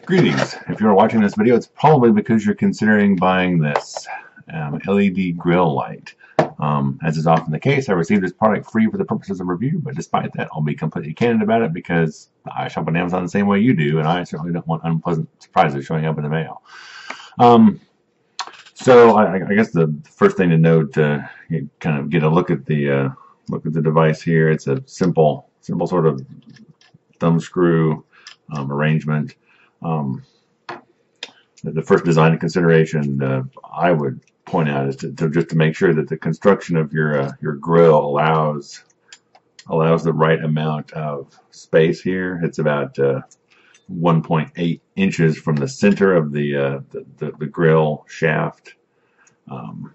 Greetings. If you're watching this video, it's probably because you're considering buying this LED grill light. As is often the case, I received this product free for the purposes of review, but despite that, I'll be completely candid about it because I shop on Amazon the same way you do, and I certainly don't want unpleasant surprises showing up in the mail. So I guess the first thing to note, kind of get a look at the device here. It's a simple sort of thumb screw arrangement. The first design consideration I would point out is to just to make sure that the construction of your grill allows the right amount of space here. It's about 1.8 inches from the center of the grill shaft to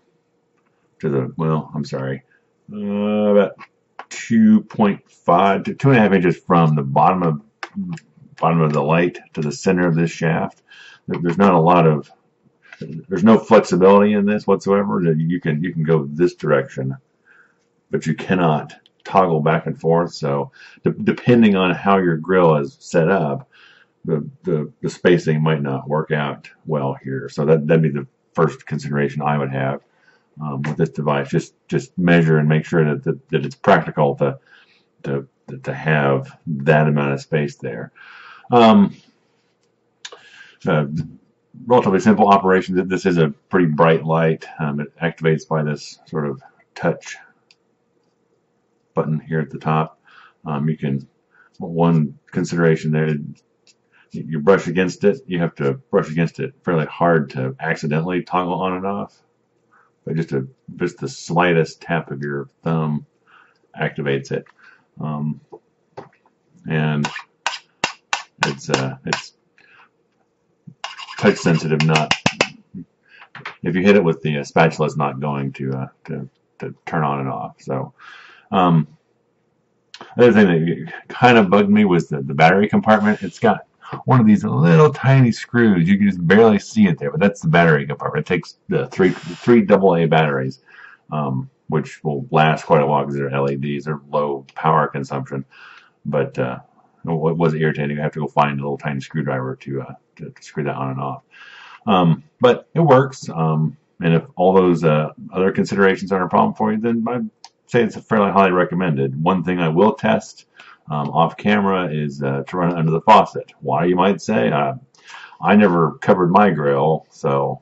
the, well, I'm sorry, about 2.5 to 2.5 inches from the bottom of the light to the center of this shaft. There's no flexibility in this whatsoever. You can go this direction, but you cannot toggle back and forth. So depending on how your grill is set up, the spacing might not work out well here. So that'd be the first consideration I would have with this device. Just measure and make sure that it's practical to have that amount of space there. Relatively simple operation. This is a pretty bright light. It activates by this sort of touch button here at the top. One consideration there, you brush against it. You have to brush against it fairly hard to accidentally toggle on and off. But just the slightest tap of your thumb activates it. And it's touch sensitive. Not if you hit it with the spatula, it's not going to turn on and off. So another thing that kind of bugged me was the battery compartment. It's got one of these little tiny screws. You can just barely see it there, but that's the battery compartment. It takes the three AA batteries, which will last quite a while because they're LEDs. They're low power consumption, but it was irritating. I have to go find a little tiny screwdriver to screw that on and off. But it works. And if all those other considerations aren't a problem for you, then I'd say it's fairly highly recommended. One thing I will test off camera is to run it under the faucet. Why, you might say? I never covered my grill, so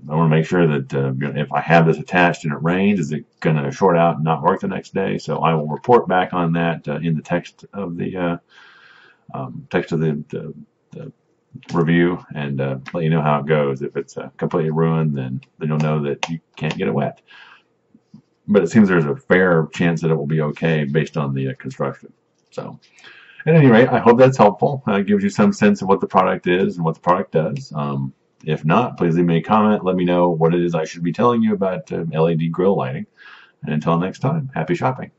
I want to make sure that if I have this attached and it rains, is it going to short out and not work the next day? So I will report back on that in the text of the review and let you know how it goes. If it's completely ruined, then you'll know that you can't get it wet. But it seems there's a fair chance that it will be okay based on the construction. So at any rate, I hope that's helpful. It gives you some sense of what the product is and what the product does. If not, please leave me a comment. Let me know what it is I should be telling you about LED grill lighting. And until next time, happy shopping.